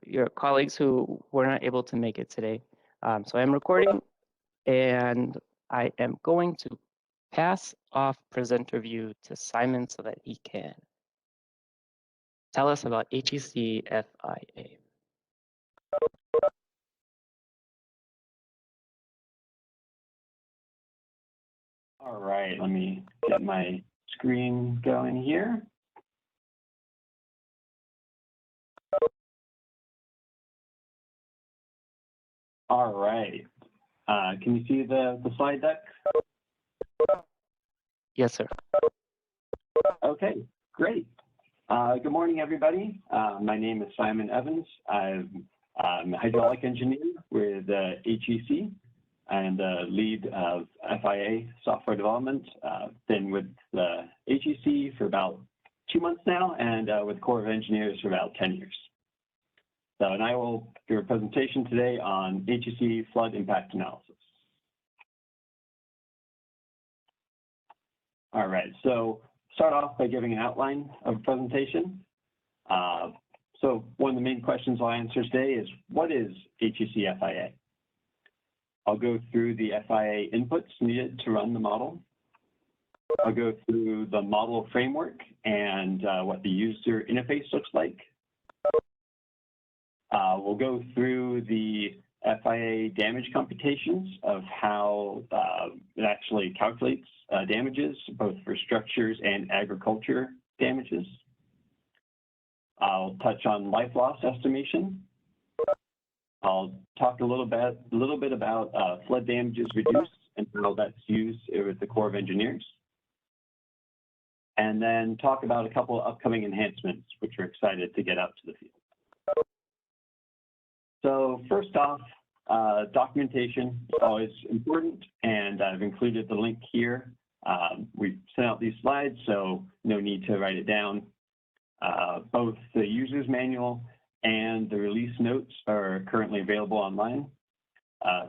your colleagues who were not able to make it today. So I'm recording, and I am going to pass off presenter view to Simon so that he can tell us about HEC-FIA. All right, let me get my screen going here. All right, can you see the slide deck? Yes, sir. Okay, great. Good morning, everybody. My name is Simon Evans. I'm a hydraulic engineer with HEC and lead of FIA software development. Been with the HEC for about 2 months now, and with Corps of Engineers for about 10 years. So, and I will do a presentation today on HEC flood impact analysis. All right, so start off by giving an outline of the presentation. So one of the main questions I'll answer today is, what is HEC-FIA? I'll go through the FIA inputs needed to run the model. I'll go through the model framework and what the user interface looks like. We'll go through the FIA damage computations of how it actually calculates damages, both for structures and agriculture damages. I'll touch on life loss estimation. I'll talk a little bit about flood damages reduced and how that's used with the Corps of Engineers. And then talk about a couple of upcoming enhancements, which we're excited to get out to the field. So first off, documentation is always important, and I've included the link here. We've sent out these slides, so no need to write it down. Both the user's manual and the release notes are currently available online.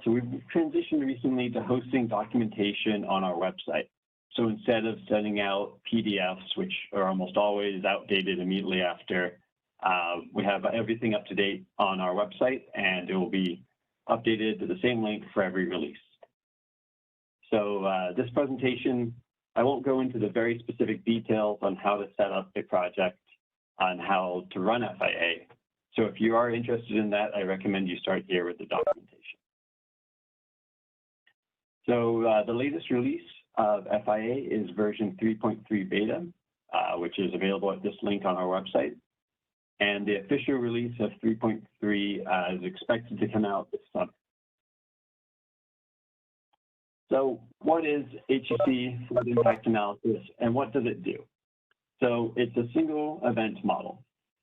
So we've transitioned recently to hosting documentation on our website. So instead of sending out PDFs, which are almost always outdated immediately after, we have everything up to date on our website, and it will be updated to the same link for every release. So this presentation, I won't go into the very specific details on how to set up a project, on how to run FIA. So if you are interested in that, I recommend you start here with the documentation. So the latest release of FIA is version 3.3 beta, which is available at this link on our website. And the official release of 3.3 is expected to come out this summer. So what is HEC flood impact analysis, and what does it do? So it's a single event model.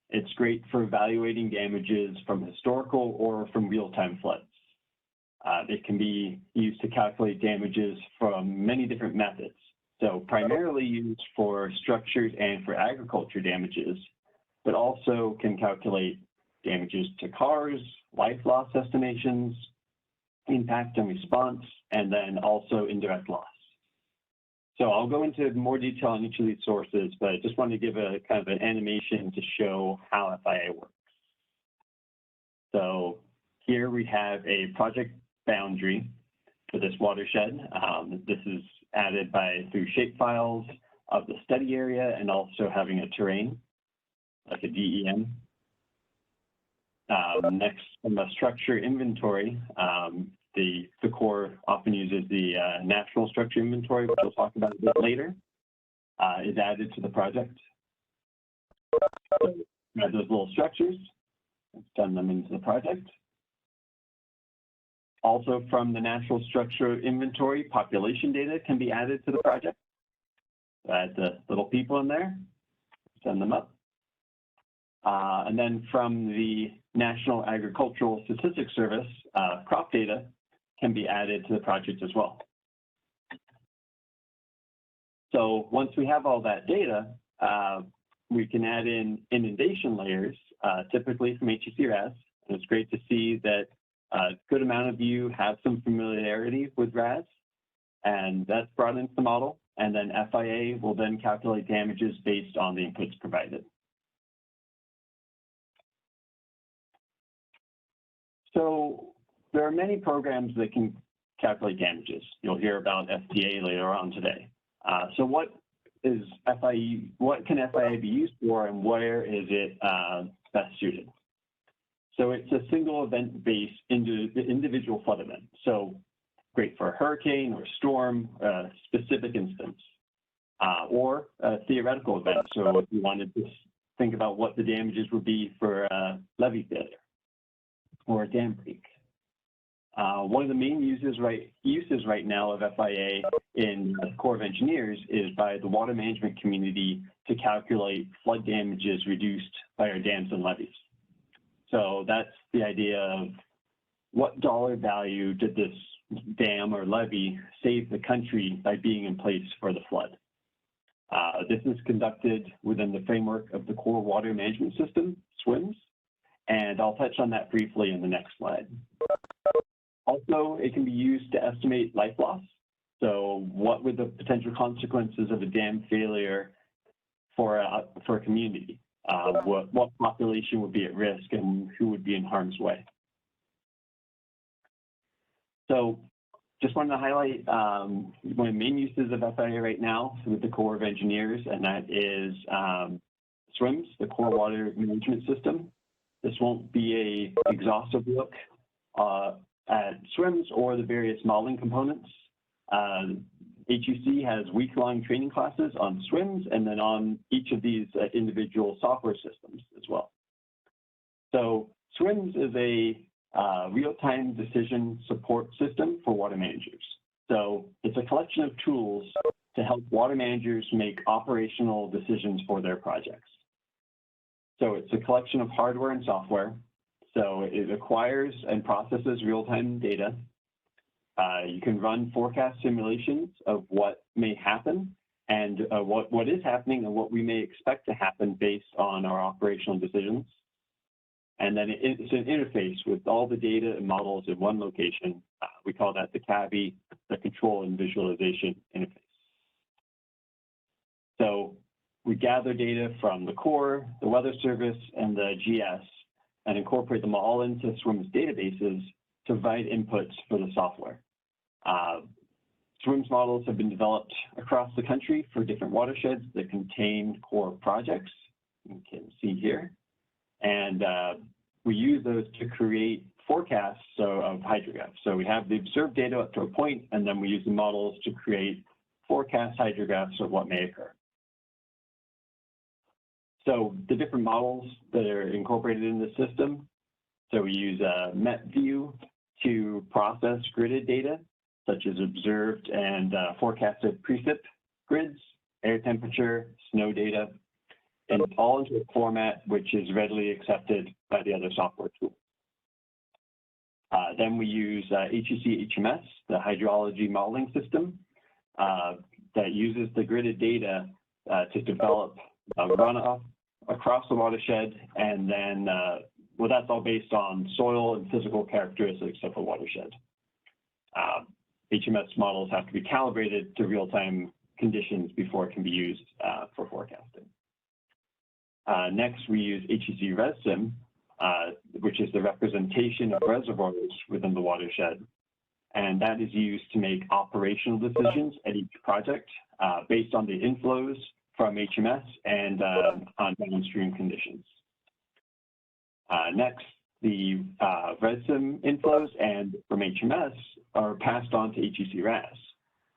It's great for evaluating damages from historical or from real-time floods. It can be used to calculate damages from many different methods. So primarily used for structures and for agriculture damages, but also can calculate damages to cars, life loss estimations, impact and response, and then also indirect loss. So I'll go into more detail on each of these sources, but I just wanted to give a kind of an animation to show how FIA works. So here we have a project boundary for this watershed. This is added through shapefiles of the study area and also having a terrain, like a DEM. Next, from the structure inventory, the Corps often uses the national structure inventory, which we'll talk about a bit later, is added to the project. So we have those little structures, let's send them into the project. Also from the national structure inventory, population data can be added to the project. Add the little people in there, send them up. And then from the National Agricultural Statistics Service, crop data can be added to the project as well. So once we have all that data, we can add in inundation layers, typically from HEC-RAS. And it's great to see that a good amount of you have some familiarity with RAS, and that's brought into the model. And then FIA will then calculate damages based on the inputs provided. So there are many programs that can calculate damages. You'll hear about FTA later on today. So what is FIA? What can FIA be used for, and where is it best suited? So it's a single event-based individual flood event. So great for a hurricane or storm, specific instance, or a theoretical event. So if you wanted to think about what the damages would be for a levee failure or a dam break. One of the main uses right now of FIA in the Corps of Engineers is by the water management community to calculate flood damages reduced by our dams and levees. So that's the idea of what dollar value did this dam or levee save the country by being in place for the flood. This is conducted within the framework of the Corps Water Management System, SWMS, and I'll touch on that briefly in the next slide. Also, it can be used to estimate life loss. So what would the potential consequences of a dam failure for a community? What population would be at risk and who would be in harm's way? So just wanted to highlight one of the main uses of FIA right now with the Corps of Engineers, and that is SWMS, the Corps Water Management System. This won't be an exhaustive look at SWMS or the various modeling components. HEC has week-long training classes on SWMS and then on each of these individual software systems as well. So SWMS is a real-time decision support system for water managers. So it's a collection of tools to help water managers make operational decisions for their projects. So it's a collection of hardware and software. So it acquires and processes real-time data. You can run forecast simulations of what may happen and what is happening and what we may expect to happen based on our operational decisions. And then it's an interface with all the data and models in one location. We call that the CAVI, the Control and Visualization Interface. So we gather data from the Corps, the Weather Service, and the GS, and incorporate them all into SWMS databases to provide inputs for the software. SWMS models have been developed across the country for different watersheds that contain Corps projects. You can see here. And we use those to create forecasts of hydrographs. So we have the observed data up to a point, and then we use the models to create forecast hydrographs of what may occur. So the different models that are incorporated in the system. So we use METView to process gridded data, such as observed and forecasted precip grids, air temperature, snow data, and all into a format which is readily accepted by the other software tools. Then we use HEC-HMS, the hydrology modeling system, that uses the gridded data to develop runoff across the watershed, and then, well, that's all based on soil and physical characteristics of a watershed. HMS models have to be calibrated to real-time conditions before it can be used for forecasting. Next, we use HEC ResSim, which is the representation of reservoirs within the watershed, and that is used to make operational decisions at each project based on the inflows from HMS and on downstream conditions. Next, the ResSim inflows and from HMS are passed on to HEC RAS,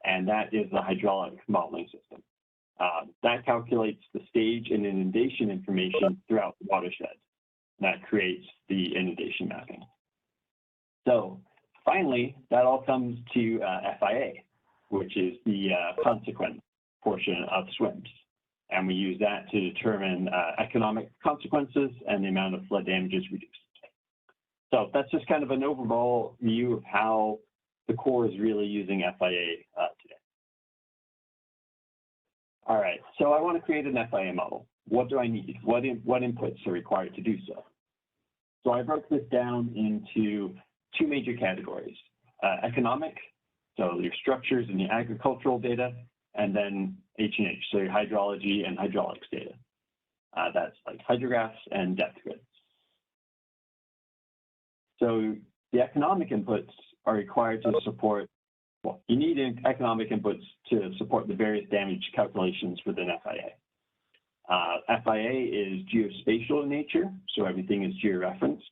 and that is the hydraulic modeling system. That calculates the stage and inundation information throughout the watershed. That creates the inundation mapping. So finally, that all comes to FIA, which is the consequence portion of SWMS. And we use that to determine economic consequences and the amount of flood damages reduced. So that's just kind of an overall view of how the Corps is really using FIA today. All right, so I want to create an FIA model. What do I need? What inputs are required to do so? So I broke this down into two major categories. Economic, so your structures and the agricultural data, and then H&H, so your hydrology and hydraulics data. That's like hydrographs and depth grids. So the economic inputs are required to support, well, you need economic inputs to support the various damage calculations within FIA. FIA is geospatial in nature, so everything is georeferenced.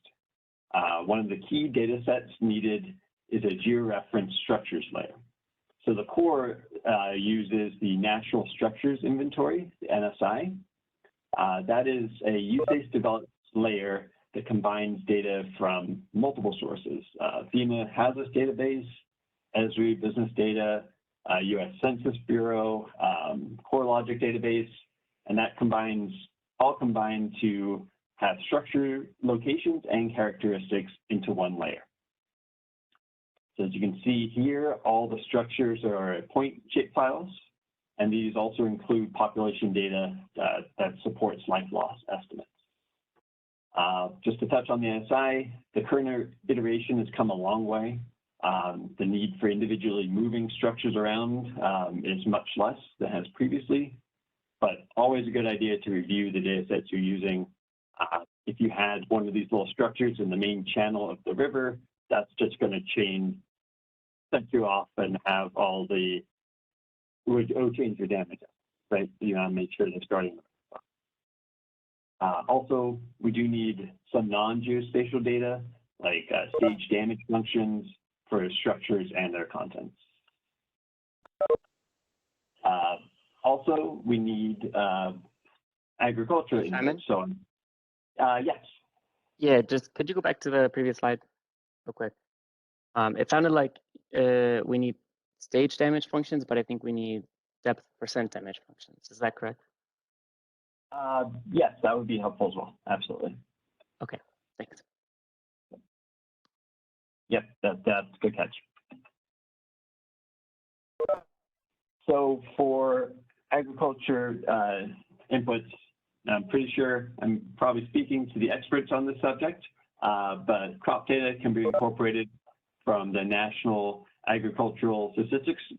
One of the key data sets needed is a georeferenced structures layer. So the core uses the National Structures Inventory, the NSI. That is a use-based developed layer that combines data from multiple sources. FEMA has this database, Esri business data, US Census Bureau, CoreLogic database, and that all combined to have structure, locations, and characteristics into one layer. So as you can see here, all the structures are point shape files, and these also include population data that supports life loss estimates. Just to touch on the NSI, the current iteration has come a long way. The need for individually moving structures around is much less than has previously, but always a good idea to review the data sets you're using. If you had one of these little structures in the main channel of the river, that's just going to set you off and have all the, change your damage, right? You want to make sure they're starting. Also, we do need some non-geospatial data, like stage damage functions for structures and their contents. Also, we need agriculture. Simon? So, yes. Yeah, just could you go back to the previous slide real quick? It sounded like we need stage damage functions, but I think we need depth percent damage functions. Is that correct? Yes, that would be helpful as well. Absolutely. Okay, thanks. Yep, that's a good catch. So for agriculture inputs, I'm pretty sure I'm probably speaking to the experts on this subject, but crop data can be incorporated from the National Agricultural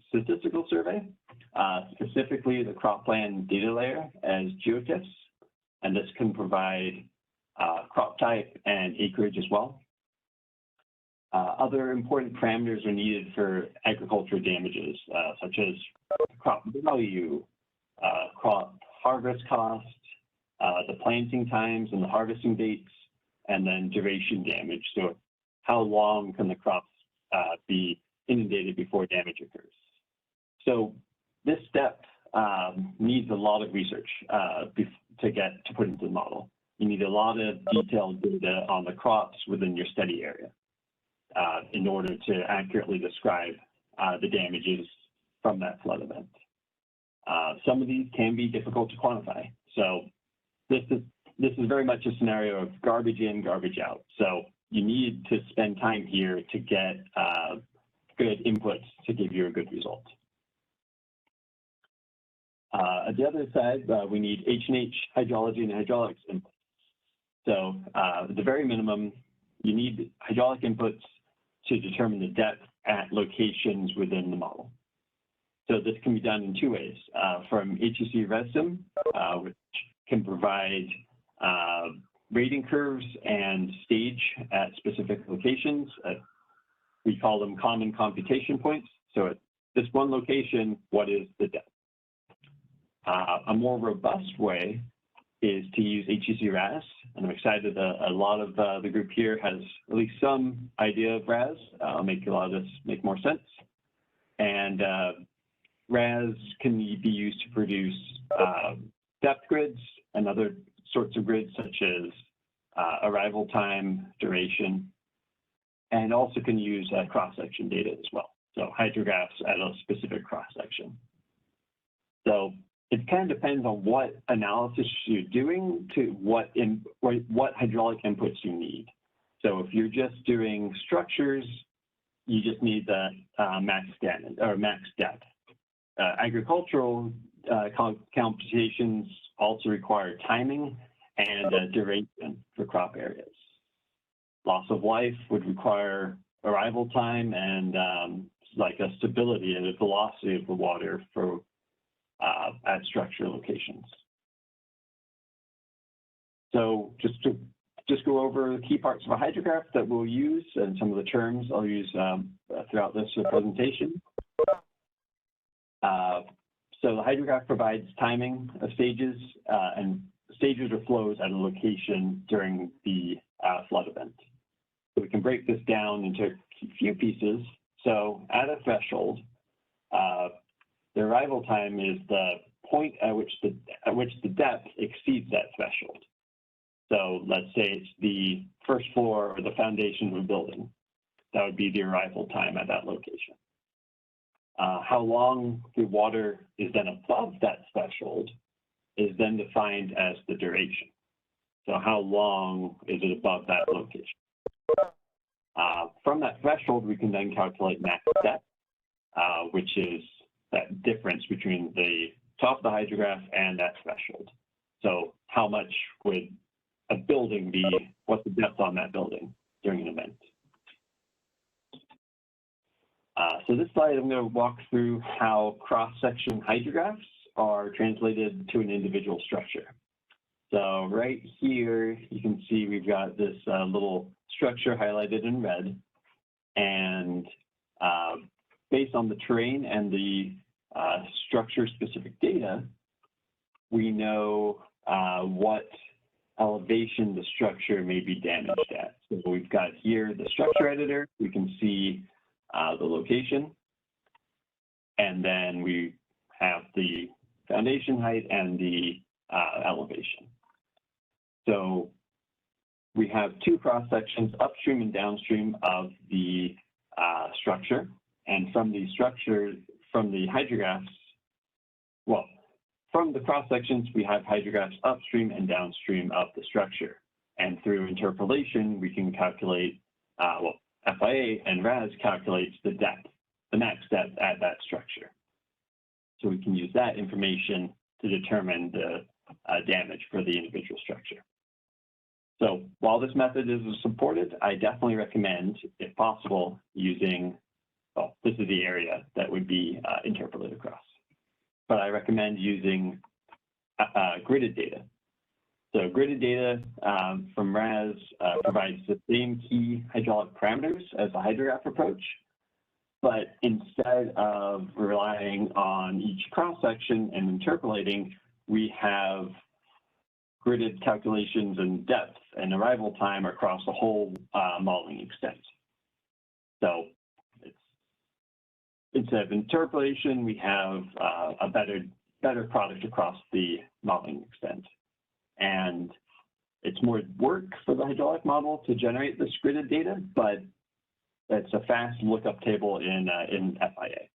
Statistical Survey, specifically the cropland data layer as GeoTIFFs, and this can provide crop type and acreage as well. Other important parameters are needed for agricultural damages, such as crop value, crop harvest cost, the planting times and the harvesting dates, and then duration damage. So how long can the crops be inundated before damage occurs? So this step needs a lot of research to put into the model. You need a lot of detailed data on the crops within your study area in order to accurately describe the damages from that flood event. Some of these can be difficult to quantify. So this is very much a scenario of garbage in, garbage out. So you need to spend time here to get good inputs to give you a good result. At the other side, we need H&H hydrology and hydraulics inputs. So at the very minimum, you need hydraulic inputs to determine the depth at locations within the model. So this can be done in two ways, from HEC ResSim, which can provide rating curves and stage at specific locations. We call them common computation points. So at this one location, what is the depth? A more robust way is to use HEC RAS, and I'm excited that a lot of the group here has at least some idea of RAS. Make a lot of this make more sense. And RAS can be used to produce depth grids and other sorts of grids such as arrival time, duration, and also can use cross-section data as well. So hydrographs at a specific cross-section. So it kind of depends on what analysis you're doing to what hydraulic inputs you need. So if you're just doing structures, you just need the max depth. Agricultural computations also require timing and duration for crop areas. Loss of life would require arrival time and like a stability and a velocity of the water for at structure locations. So just to just go over the key parts of a hydrograph that we'll use and some of the terms I'll use throughout this presentation. So the hydrograph provides timing of stages and stages or flows at a location during the flood event. So we can break this down into a few pieces. So at a threshold, the arrival time is the point at which the depth exceeds that threshold. So let's say it's the first floor or the foundation of a building. That would be the arrival time at that location. How long the water is then above that threshold is then defined as the duration. So how long is it above that location? From that threshold, we can then calculate max depth, which is that difference between the top of the hydrograph and that threshold. So how much would a building be, what's the depth on that building during an event? So this slide, I'm going to walk through how cross-section hydrographs are translated to an individual structure. So right here, you can see we've got this little structure highlighted in red. And based on the terrain and the structure-specific data, we know what elevation the structure may be damaged at. So we've got here the structure editor. We can see the location. And then we have the foundation height and the elevation. So we have two cross sections upstream and downstream of the structure. And from the structure, from the hydrographs, well, from the cross sections, we have hydrographs upstream and downstream of the structure. And through interpolation, we can calculate, well, FIA and RAS calculates the depth, the max depth at that structure. So we can use that information to determine the damage for the individual structure. So while this method is supported, I definitely recommend, if possible, using, well, this is the area that would be interpolated across. But I recommend using gridded data. So gridded data from RAS provides the same key hydraulic parameters as the hydrograph approach, but instead of relying on each cross-section and interpolating, we have gridded calculations and depth and arrival time across the whole modeling extent. So instead of interpolation, we have a better product across the modeling extent. And it's more work for the hydraulic model to generate this gridded data, but it's a fast lookup table in FIA.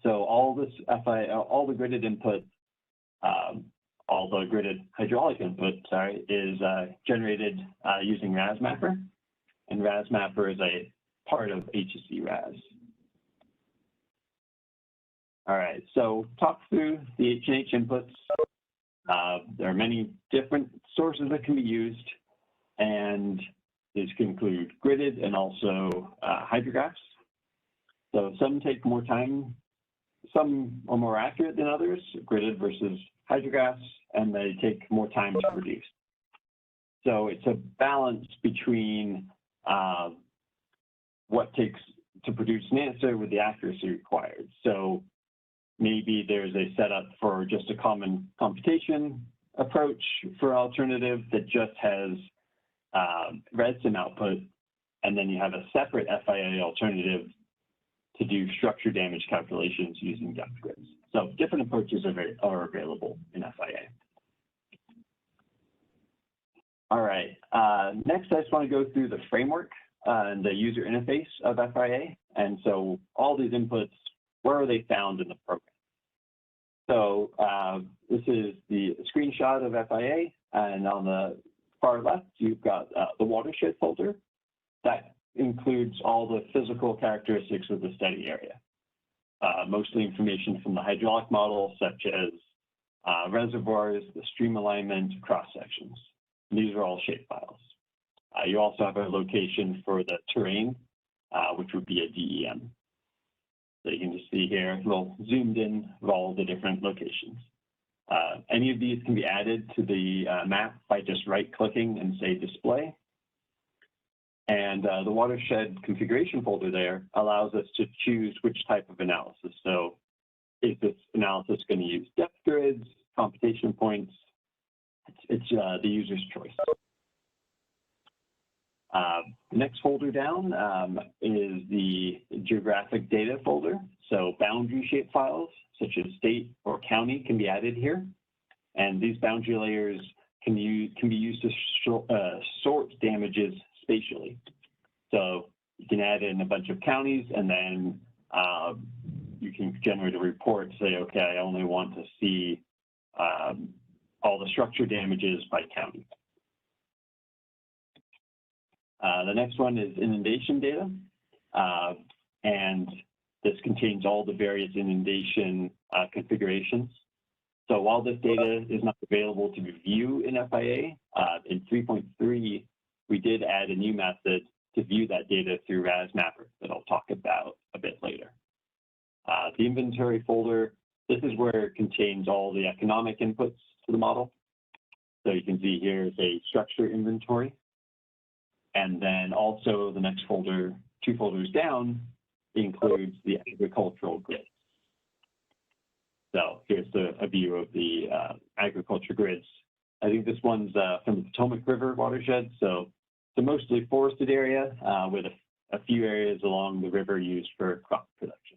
So all this FIA, all the gridded input, all the gridded hydraulic input, sorry, is generated using RAS Mapper, and RAS Mapper is a part of HEC RAS. All right, so talk through the H&H inputs. There are many different sources that can be used, and these can include gridded and also hydrographs. So some take more time, some are more accurate than others, gridded versus hydrographs, and they take more time to produce. So it's a balance between what takes to produce an answer with the accuracy required. So maybe there's a setup for just a common computation approach for alternative that just has red sim output, and then you have a separate FIA alternative to do structure damage calculations using depth grids. So different approaches are available in FIA. All right, next I just want to go through the framework and the user interface of FIA. And so all these inputs, where are they found in the program? So this is the screenshot of FIA, and on the far left, you've got the watershed folder. That includes all the physical characteristics of the study area. Mostly information from the hydraulic model, such as reservoirs, the stream alignment, cross sections. These are all shapefiles. You also have a location for the terrain, which would be a DEM. So you can just see here, a little zoomed in of all the different locations. Any of these can be added to the map by just right-clicking and say display. And the watershed configuration folder there allows us to choose which type of analysis. So is this analysis going to use depth grids, computation points? It's the user's choice. The next folder down is the geographic data folder. So boundary shape files, such as state or county, can be added here. And these boundary layers can be used to sort damages spatially. So you can add in a bunch of counties, and then you can generate a report, say, okay, I only want to see all the structure damages by county. The next one is inundation data, and this contains all the various inundation configurations. So while this data is not available to view in FIA, in 3.3, we did add a new method to view that data through RAS Mapper that I'll talk about a bit later. The inventory folder, this is where it contains all the economic inputs to the model. So you can see here is a structure inventory. And then also the next folder, 2 folders down, includes the agricultural grids. So here's a view of the agriculture grids. I think this one's from the Potomac River watershed. So it's a mostly forested area with a few areas along the river used for crop production.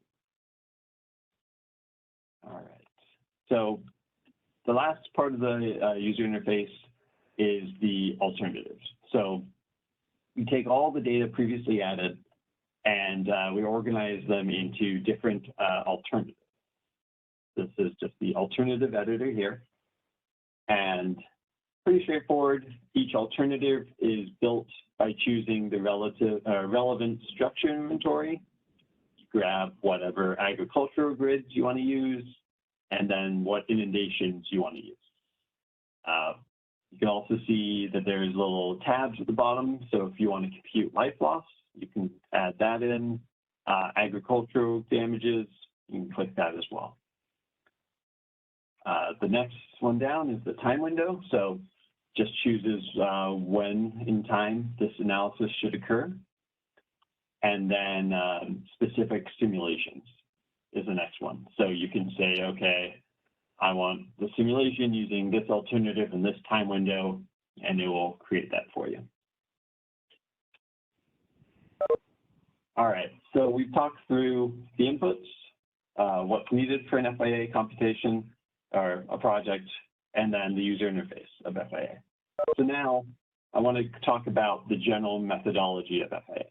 All right. So the last part of the user interface is the alternatives. So we take all the data previously added and we organize them into different alternatives. This is just the alternative editor here. And pretty straightforward. Each alternative is built by choosing the relevant structure inventory. You grab whatever agricultural grids you want to use, and then what inundations you want to use. You can also see that there's little tabs at the bottom. So if you want to compute life loss, you can add that in. Agricultural damages, you can click that as well. The next one down is the time window. So just chooses when in time this analysis should occur. And then specific simulations is the next one. So you can say, okay, I want the simulation using this alternative in this time window, and it will create that for you. All right, so we've talked through the inputs, what's needed for an FIA computation or a project, and then the user interface of FIA. So now I want to talk about the general methodology of FIA.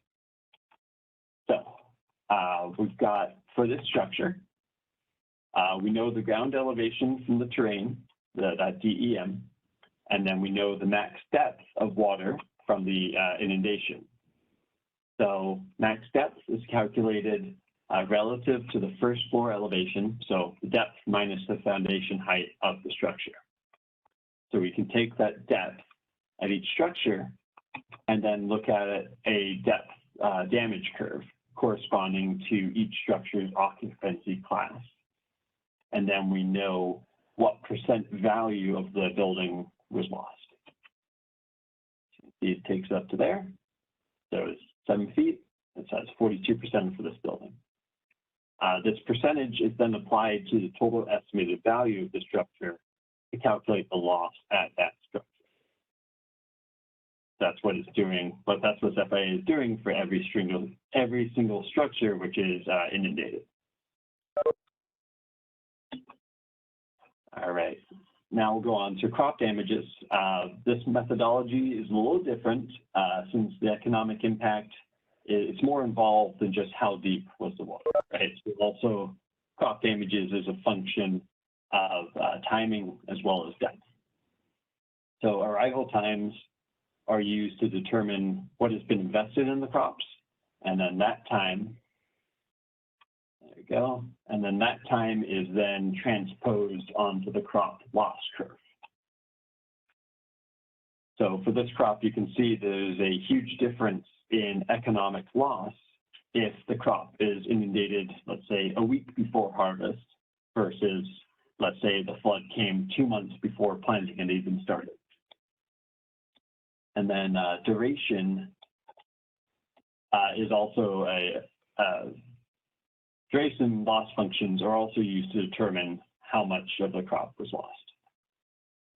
So we've got, for this structure, we know the ground elevation from the terrain, that DEM, and then we know the max depth of water from the inundation. So max depth is calculated relative to the first floor elevation, so the depth minus the foundation height of the structure. So we can take that depth at each structure and then look at a depth damage curve corresponding to each structure's occupancy class. And then we know what % value of the building was lost. It takes up to there. So it's 7 feet. It says 42% for this building. This percentage is then applied to the total estimated value of the structure to calculate the loss at that structure. That's what it's doing, but that's what FIA is doing for every single structure which is inundated. All right, now we'll go on to crop damages. This methodology is a little different since the economic impact is more involved than just how deep was the water, right? So also, crop damages is a function of timing as well as depth. So arrival times are used to determine what has been invested in the crops, and then that time, there we go, and then that time is then transposed onto the crop loss curve. So for this crop, you can see there's a huge difference in economic loss if the crop is inundated, let's say, a week before harvest versus let's say the flood came 2 months before planting had even started. And then duration is also duration loss functions are also used to determine how much of the crop was lost.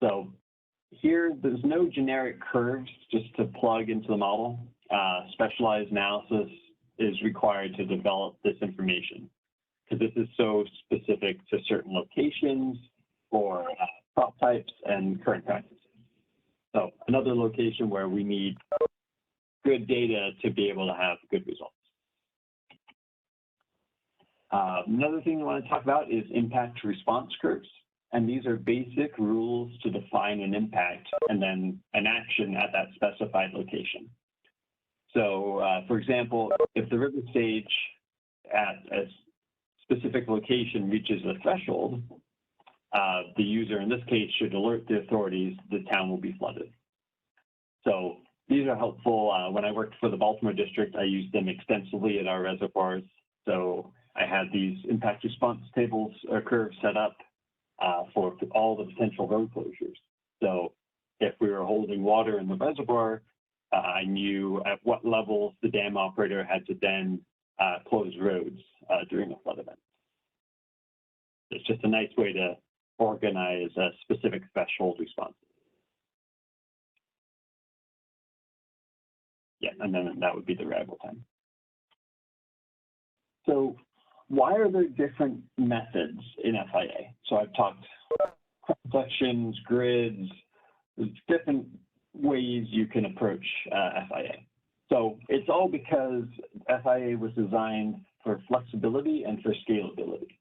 So here, there's no generic curves just to plug into the model. Specialized analysis is required to develop this information because this is so specific to certain locations or crop types and current practices. So another location where we need good data to be able to have good results. Another thing we want to talk about is impact response curves. And these are basic rules to define an impact and then an action at that specified location. So for example, if the river stage at a specific location reaches a threshold, the user in this case should alert the authorities the town will be flooded. So these are helpful. When I worked for the Baltimore district, I used them extensively at our reservoirs. So I had these impact response tables or curves set up for all the potential road closures. So if we were holding water in the reservoir, I knew at what levels the dam operator had to then close roads during a flood event. It's just a nice way to organize a specific threshold response. Yeah, and then that would be the arrival time. So why are there different methods in FIA? So I've talked collections, grids, there's different ways you can approach FIA. So it's all because FIA was designed for flexibility and for scalability.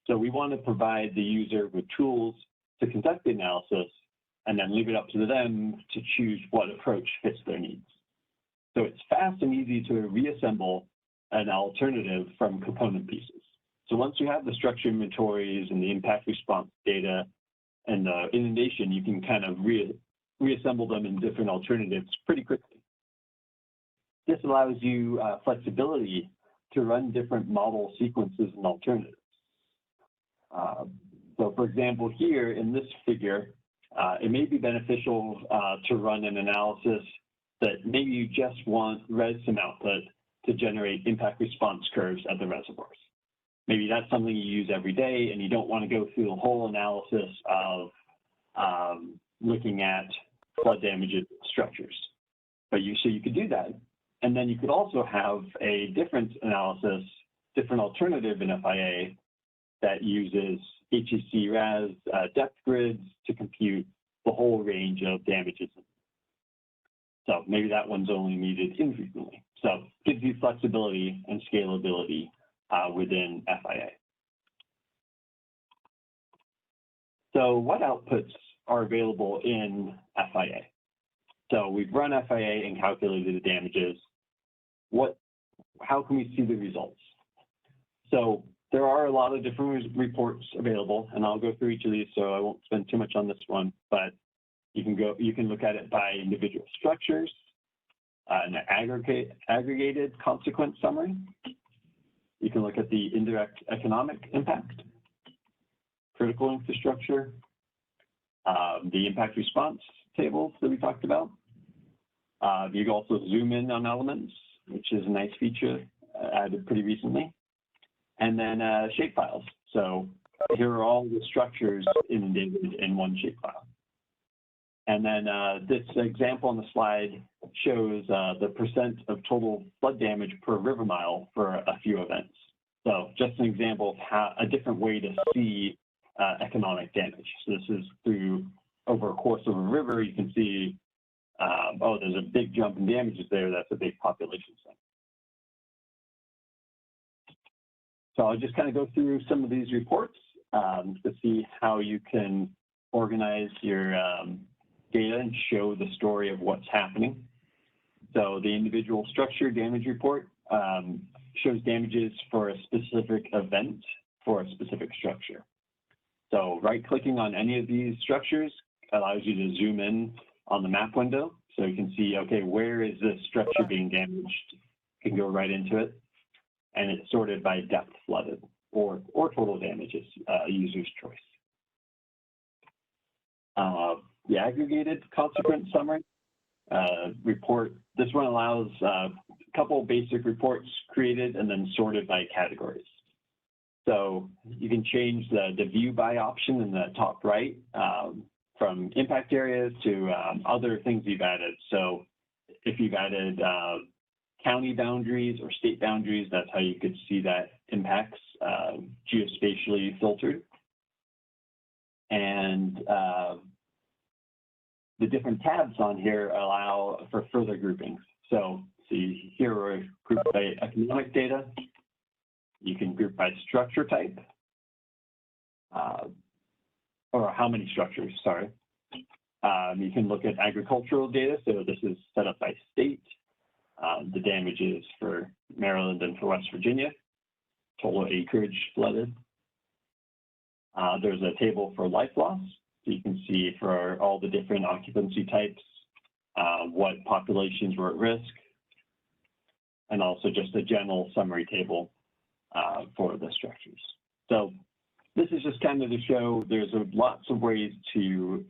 So we want to provide the user with tools to conduct the analysis and then leave it up to them to choose what approach fits their needs. So it's fast and easy to reassemble an alternative from component pieces. So once you have the structure inventories and the impact response data and the inundation, you can kind of reassemble them in different alternatives pretty quickly. This allows you flexibility to run different model sequences and alternatives. So for example, here in this figure, it may be beneficial to run an analysis that maybe you just want RESIM output to generate impact response curves at the reservoirs. Maybe that's something you use every day and you don't want to go through the whole analysis of looking at flood damaged structures. But so you could do that. And then you could also have a different analysis, different alternative in FIA that uses HEC-RAS depth grids to compute the whole range of damages. So maybe that one's only needed infrequently. So it gives you flexibility and scalability within FIA. So what outputs are available in FIA? So we've run FIA and calculated the damages. How can we see the results? So there are a lot of different reports available, and I'll go through each of these, so I won't spend too much on this one, but you can look at it by individual structures, an aggregated consequence summary. You can look at the indirect economic impact, critical infrastructure, the impact response tables that we talked about. You can also zoom in on elements, which is a nice feature added pretty recently. And then shapefiles. So here are all the structures inundated in one shapefile. And then this example on the slide shows the percent of total flood damage per river mile for a few events. So just an example of how a different way to see economic damage. So this is through over a course of a river, you can see, oh, there's a big jump in damages there. That's a big population center. So I'll just kind of go through some of these reports to see how you can organize your data and show the story of what's happening. So the individual structure damage report shows damages for a specific event for a specific structure. So right-clicking on any of these structures allows you to zoom in on the map window. So you can see, okay, where is this structure being damaged? You can go right into it. And it's sorted by depth flooded or total damages, user's choice. the aggregated consequence summary report. This one allows a couple basic reports created and then sorted by categories. So you can change the view by option in the top right from impact areas to other things you've added. So if you've added county boundaries or state boundaries, that's how you could see that impacts geospatially filtered. And the different tabs on here allow for further groupings. So see here we're grouped by economic data. You can group by structure type, or how many structures, sorry. You can look at agricultural data. So this is set up by state. The damages for Maryland and for West Virginia, total acreage flooded. There's a table for life loss. So you can see for all the different occupancy types, what populations were at risk, and also just a general summary table for the structures. So this is just kind of to show there's lots of ways to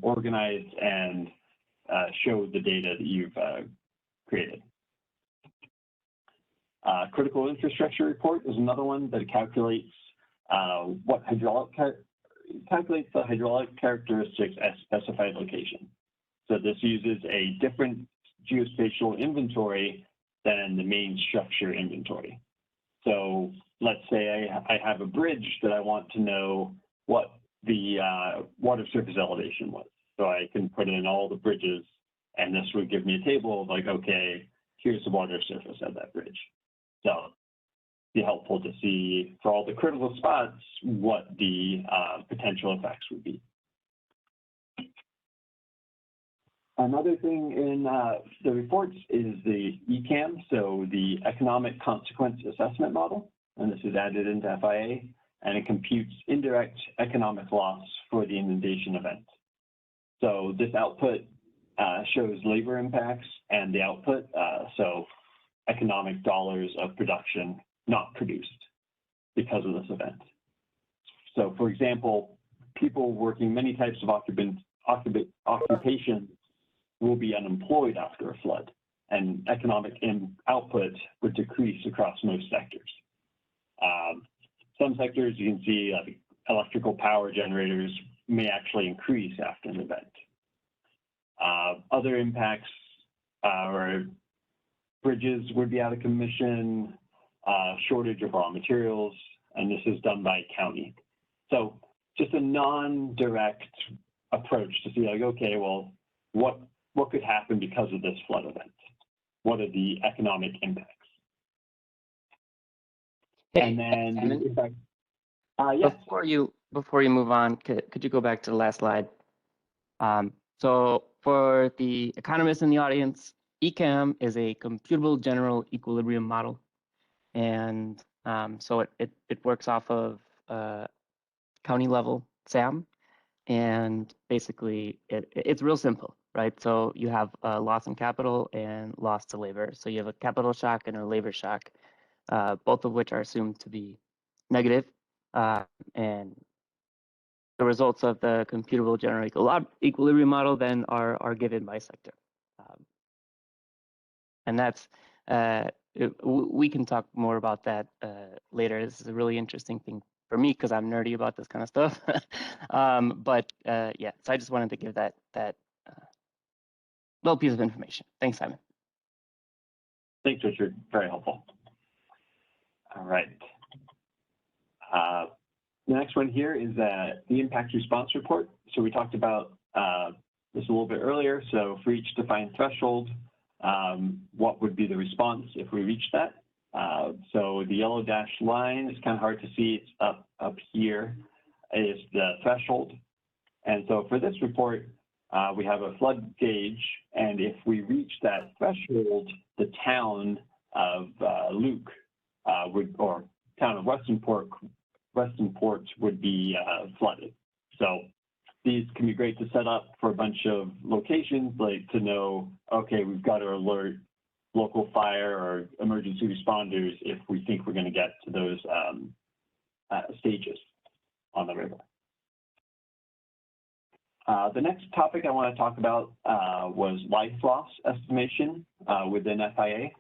organize and show the data that you've created. Critical infrastructure report is another one that calculates calculates the hydraulic characteristics at specified location. So this uses a different geospatial inventory than the main structure inventory. So let's say I have a bridge that I want to know what the water surface elevation was. So I can put in all the bridges, and this would give me a table of like, okay, here's the water surface of that bridge. So it'd be helpful to see for all the critical spots what the potential effects would be. Another thing in the reports is the ECAM, so the Economic Consequence Assessment Model, and this is added into FIA, and it computes indirect economic loss for the inundation event. So this output shows labor impacts and the output, so economic dollars of production not produced because of this event. So for example, people working many types of occupations will be unemployed after a flood, and economic output would decrease across most sectors. Some sectors you can see like electrical power generators may actually increase after an event. Other impacts are bridges would be out of commission, shortage of raw materials, and this is done by county. So just a non-direct approach to see like, okay, well, what could happen because of this flood event? What are the economic impacts? Hey, and then Simon, the impact, yes. Before you move on, could you go back to the last slide? So for the economists in the audience, ECAM is a computable general equilibrium model. And so it works off of county level SAM. And basically it's real simple, right? So you have loss in capital and loss to labor. So you have a capital shock and a labor shock, both of which are assumed to be negative. And the results of the computable general equilibrium model then are given by sector. And that's, we can talk more about that later. This is a really interesting thing for me because I'm nerdy about this kind of stuff. Yeah, so I just wanted to give that little piece of information. Thanks, Simon. Thanks, Richard. Very helpful. All right. The next one here is the impact response report. So we talked about this a little bit earlier. So for each defined threshold, what would be the response if we reach that? So the yellow dashed line is kind of hard to see. It's up here is the threshold. And so for this report, we have a flood gauge. And if we reach that threshold, the town of Luke or town of Westonport would be flooded. So these can be great to set up for a bunch of locations, like to know, okay, we've got to alert local fire or emergency responders if we think we're going to get to those stages on the river. The next topic I want to talk about was life loss estimation within FIA.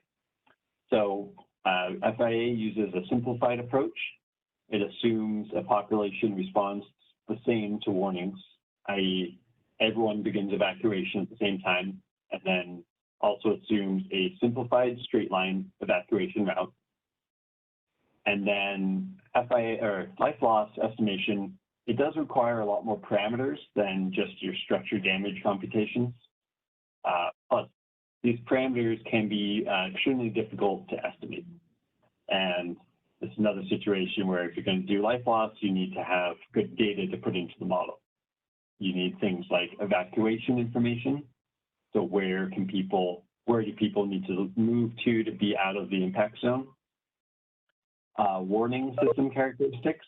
So FIA uses a simplified approach. It assumes a population responds the same to warnings, i.e. everyone begins evacuation at the same time, and then also assumes a simplified straight line evacuation route. And then FIA or life loss estimation, it does require a lot more parameters than just your structure damage computations. Plus, these parameters can be extremely difficult to estimate. And it's another situation where if you're going to do life loss, you need to have good data to put into the model. You need things like evacuation information. So where do people need to move to be out of the impact zone? Warning system characteristics.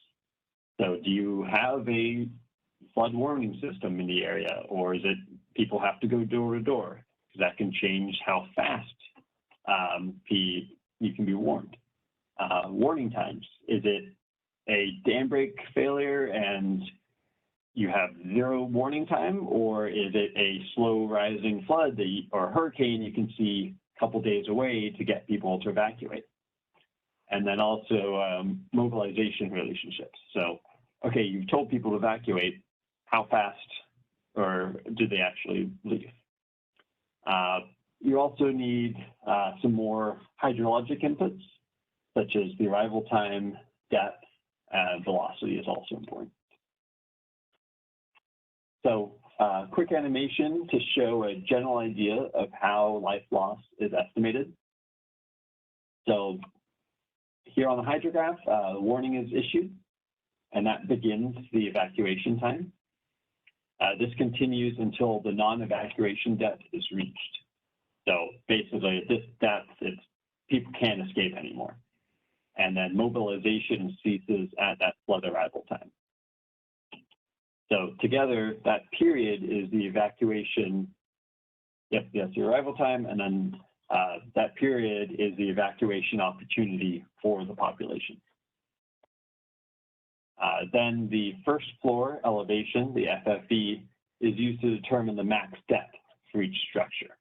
So do you have a flood warning system in the area, or is it people have to go door to door? Because that can change how fast you can be warned. Warning times. Is it a dam break failure and you have 0 warning time, or is it a slow rising flood or hurricane you can see a couple days away to get people to evacuate? And then also mobilization relationships. So, okay, you've told people to evacuate, how fast or do they actually leave? You also need some more hydrologic inputs, such as the arrival time, depth, and velocity is also important. So quick animation to show a general idea of how life loss is estimated. So here on the hydrograph, a warning is issued, and that begins the evacuation time. This continues until the non-evacuation depth is reached. So basically at this depth, people can't escape anymore. And then mobilization ceases at that flood arrival time. So together, that period is the evacuation, that's the arrival time, and then that period is the evacuation opportunity for the population. Then the first floor elevation, the FFE, is used to determine the max depth for each structure.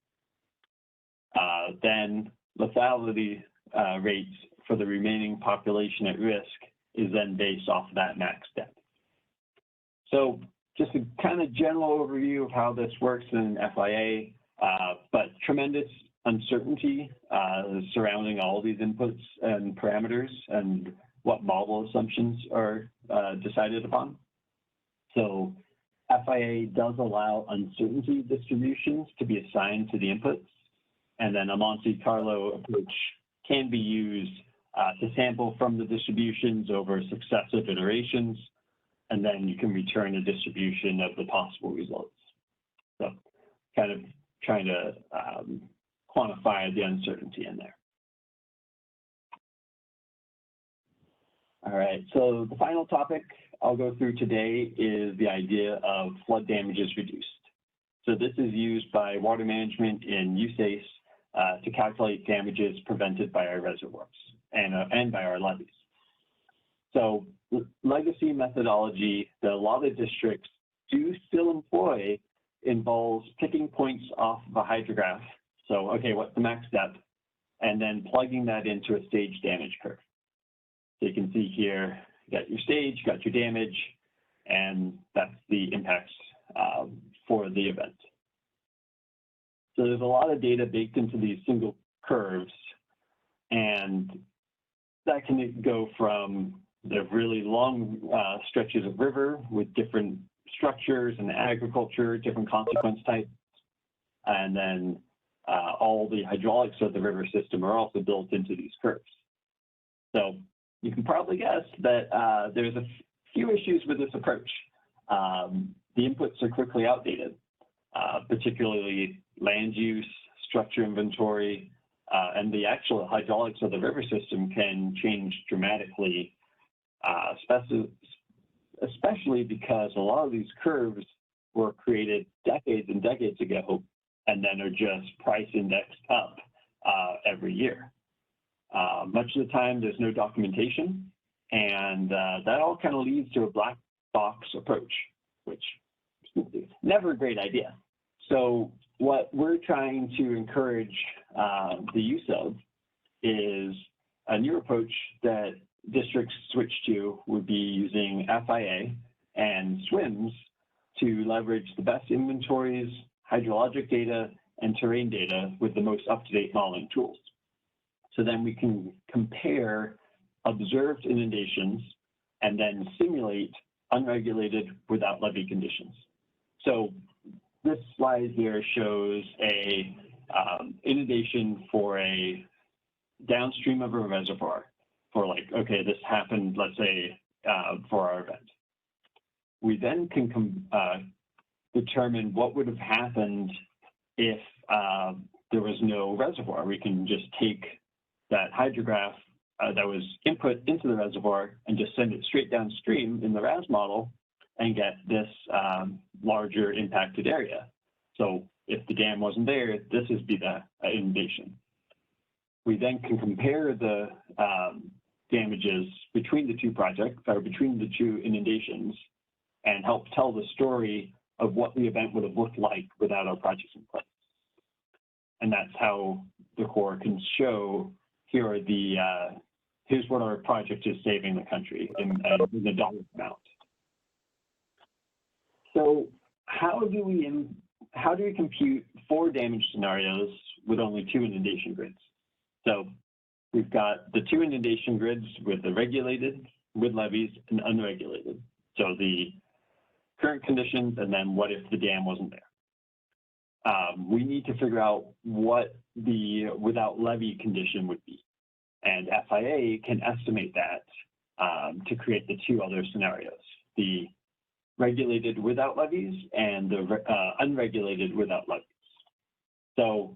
Then lethality rates for the remaining population at risk is then based off of that max depth. So just a kind of general overview of how this works in FIA, but tremendous uncertainty surrounding all these inputs and parameters and what model assumptions are decided upon. So FIA does allow uncertainty distributions to be assigned to the inputs, and then a Monte Carlo approach can be used to sample from the distributions over successive iterations, and then you can return a distribution of the possible results. So kind of trying to quantify the uncertainty in there. All right, so the final topic I'll go through today is the idea of flood damages reduced. So this is used by water management in USACE to calculate damages prevented by our reservoirs and by our levees. So legacy methodology that a lot of districts do still employ involves picking points off of a hydrograph. So, okay, what's the max depth? And then plugging that into a stage damage curve. So you can see here, you got your stage, you got your damage, and that's the impacts for the event. So there's a lot of data baked into these single curves, and that can go from the really long stretches of river with different structures and agriculture, different consequence types, and then all the hydraulics of the river system are also built into these curves. So you can probably guess that there's a few issues with this approach. The inputs are quickly outdated, particularly land use, structure inventory, and the actual hydraulics of the river system can change dramatically, especially because a lot of these curves were created decades and decades ago and then are just price indexed up every year. Much of the time, there's no documentation, and that all kind of leads to a black box approach, which is never a great idea. So what we're trying to encourage the use of is a new approach that districts switch to would be using FIA and SWIMS to leverage the best inventories, hydrologic data, and terrain data with the most up-to-date modeling tools. So then we can compare observed inundations and then simulate unregulated without levee conditions. So this slide here shows a inundation for a downstream of a reservoir for like, okay, this happened, let's say, for our event. We then can determine what would have happened if there was no reservoir. We can just take that hydrograph that was input into the reservoir and just send it straight downstream in the RAS model and get this larger impacted area. So if the dam wasn't there, this would be the inundation. We then can compare the damages between the two projects, or between the two inundations, and help tell the story of what the event would have looked like without our projects in place. And that's how the Corps can show, here are the, here's what our project is saving the country in the dollar amount. So how do we compute 4 damage scenarios with only 2 inundation grids? So we've got the 2 inundation grids with the regulated, with levees, and unregulated. So the current conditions, and then what if the dam wasn't there? We need to figure out what the without levee condition would be. And FIA can estimate that to create the 2 other scenarios, the regulated without levees and the unregulated without levees. So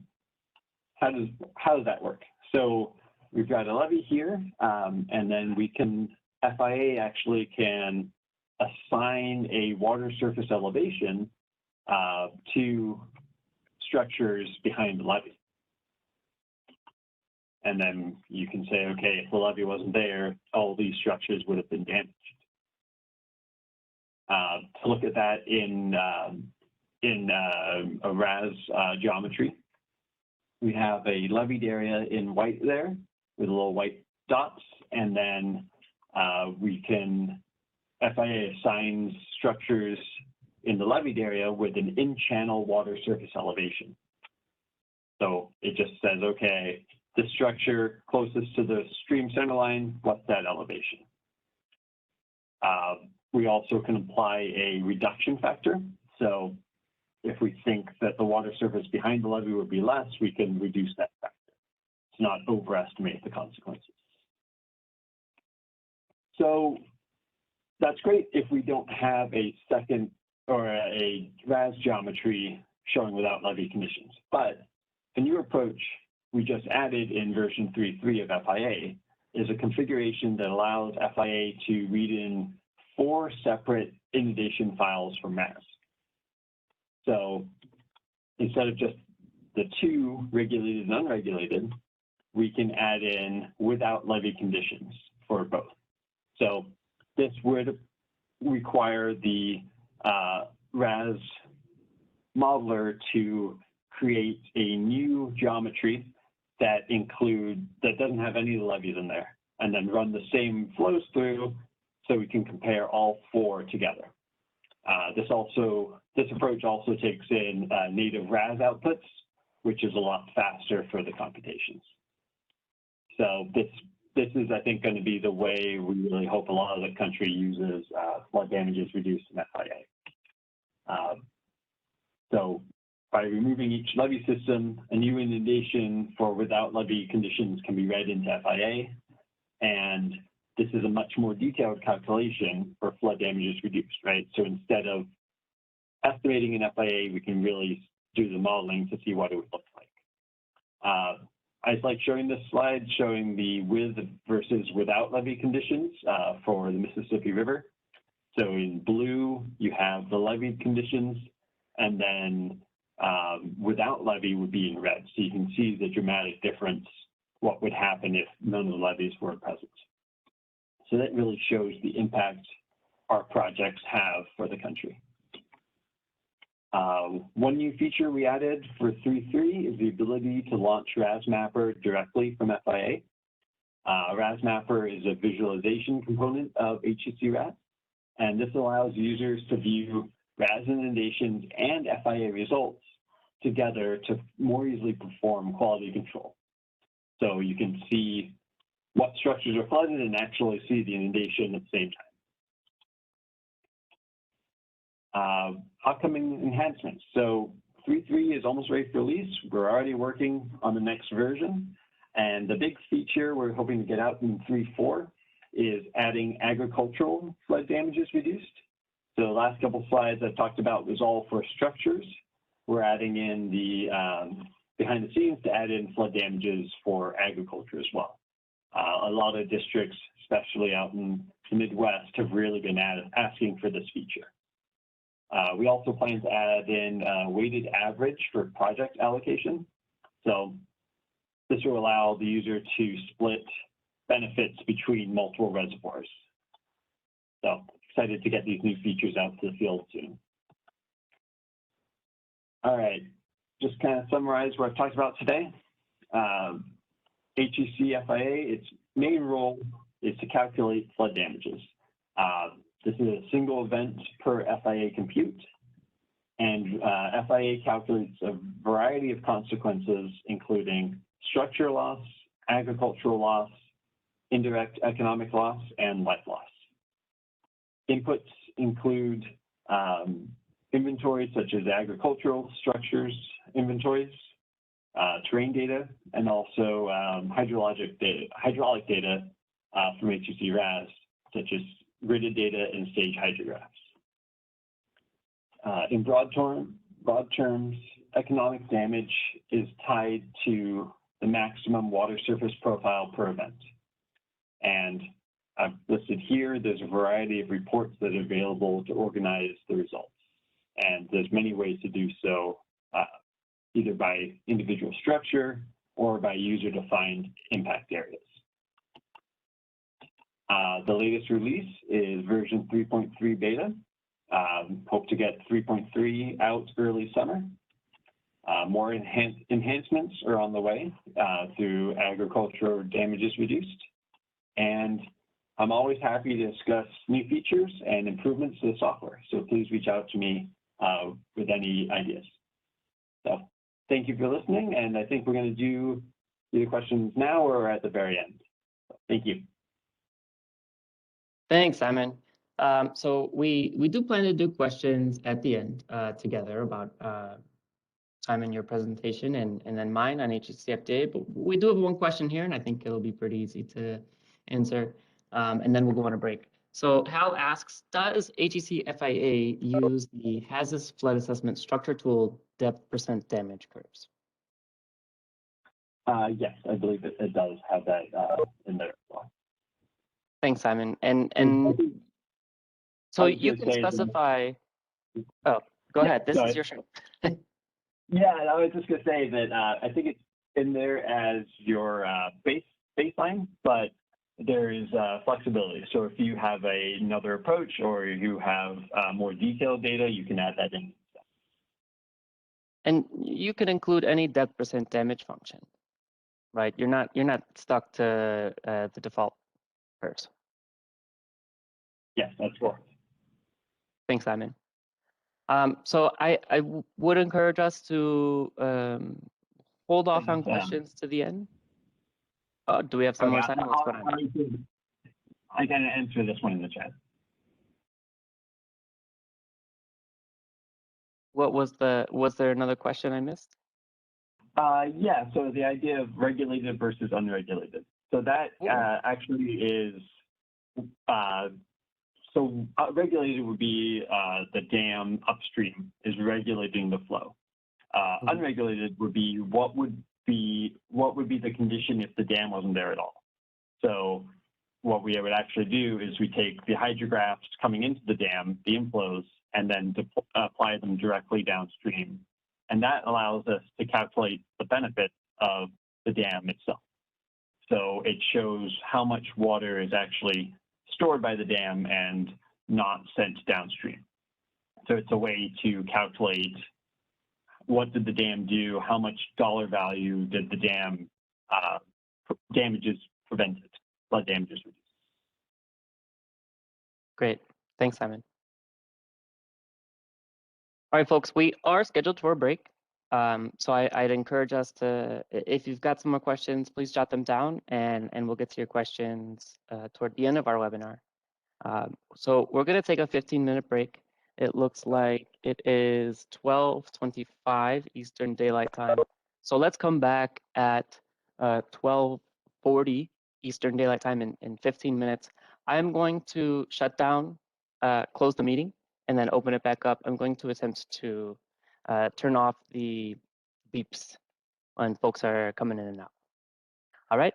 how does that work? So we've got a levee here, and then we can, FIA actually can assign a water surface elevation to structures behind the levee. And then you can say, okay, if the levee wasn't there, all these structures would have been damaged. To look at that in a RAS geometry, we have a leveed area in white there with little white dots, and then we can, FIA assigns structures in the leveed area with an in-channel water surface elevation. So it just says, okay, the structure closest to the stream center line, what's that elevation? We also can apply a reduction factor. So if we think that the water surface behind the levee would be less, we can reduce that factor to not overestimate the consequences. So that's great if we don't have a second or a RAS geometry showing without levee conditions. But the new approach we just added in version 3.3 of FIA is a configuration that allows FIA to read in 4 separate inundation files from RAS. So instead of just the 2 regulated and unregulated, we can add in without levee conditions for both. So this would require the RAS modeler to create a new geometry that doesn't have any of the levees in there, and then run the same flows through so we can compare all 4 together. This approach also takes in native RAS outputs, which is a lot faster for the computations. So this is, I think, going to be the way we really hope a lot of the country uses flood damages reduced in FIA. So by removing each levee system, a new inundation for without levee conditions can be read into FIA, and this is a much more detailed calculation for flood damages reduced, right? So instead of estimating an FIA, we can really do the modeling to see what it would look like. I just like showing this slide, showing the with versus without levee conditions for the Mississippi River. So in blue, you have the levied conditions, and then without levee would be in red. So you can see the dramatic difference, what would happen if none of the levees were present. So that really shows the impact our projects have for the country. One new feature we added for 3.3 is the ability to launch RAS Mapper directly from FIA. RAS Mapper is a visualization component of HEC RAS, and this allows users to view RAS inundations and FIA results together to more easily perform quality control. So you can see what structures are flooded and actually see the inundation at the same time. Upcoming enhancements. So 3.3 is almost ready for release. We're already working on the next version. And the big feature we're hoping to get out in 3.4 is adding agricultural flood damages reduced. So the last couple slides I've talked about was all for structures. We're adding in the behind the scenes to add in flood damages for agriculture as well. A lot of districts, especially out in the Midwest, have really been asking for this feature. We also plan to add in weighted average for project allocation. So this will allow the user to split benefits between multiple reservoirs. So excited to get these new features out to the field soon. All right, just kind of summarize what I've talked about today. HEC-FIA, its main role is to calculate flood damages. This is a single event per FIA compute, and FIA calculates a variety of consequences, including structure loss, agricultural loss, indirect economic loss, and life loss. Inputs include inventories such as agricultural structures inventories, terrain data, and also hydraulic data from HEC RAS, such as gridded data and stage hydrographs. In broad terms, economic damage is tied to the maximum water surface profile per event. And I've listed here, there's a variety of reports that are available to organize the results. And there's many ways to do so, either by individual structure or by user-defined impact areas. The latest release is version 3.3 beta. Hope to get 3.3 out early summer. More enhancements are on the way through agriculture damages reduced. And I'm always happy to discuss new features and improvements to the software. So please reach out to me with any ideas. So thank you for listening. And I think we're going to do either questions now or at the very end. Thank you. Thanks, Simon. So we do plan to do questions at the end together about Simon, your presentation, and then mine on HEC-FIA. But we do have one question here, and I think it'll be pretty easy to answer. And then we'll go on a break. So Hal asks, does HEC-FIA use the HAZUS flood assessment structure tool depth % damage curves? Yes, I believe it does have that in there as well. Thanks, Simon. And so you can specify. Oh, go ahead. This is your show. Yeah, I was just going to say that I think it's in there as your baseline, but there is flexibility. So if you have another approach or you have more detailed data, you can add that in. And you can include any depth % damage function, right? You're not stuck to the default curves. Yes, that's correct. Thanks, Simon. So I would encourage us to hold off on questions to the end. Do we have some more, Simon? What's going on? I can answer this one in the chat. What was there another question I missed? Yeah, so the idea of regulated versus unregulated. So that actually is, regulated would be the dam upstream is regulating the flow. Unregulated would be what would be the condition if the dam wasn't there at all. So what we would actually do is we take the hydrographs coming into the dam, the inflows, and then apply them directly downstream. And that allows us to calculate the benefit of the dam itself. So it shows how much water is actually stored by the dam and not sent downstream. So it's a way to calculate what did the dam do, how much dollar value did the dam damages prevented, flood damages reduced. Great. Thanks, Simon. All right, folks, we are scheduled for a break. So I'd encourage us to, if you've got some more questions, please jot them down and we'll get to your questions toward the end of our webinar. So we're going to take a 15-minute break. It looks like it is 12:25 Eastern Daylight Time. So let's come back at 12:40 Eastern Daylight Time in 15 minutes. I'm going to shut down, close the meeting, and then open it back up. I'm going to attempt to turn off the beeps when folks are coming in and out. All right,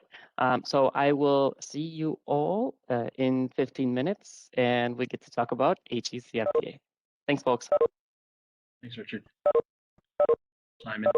so I will see you all in 15 minutes, and we get to talk about HEC-FIA. Thanks, folks. Thanks, Richard. Simon.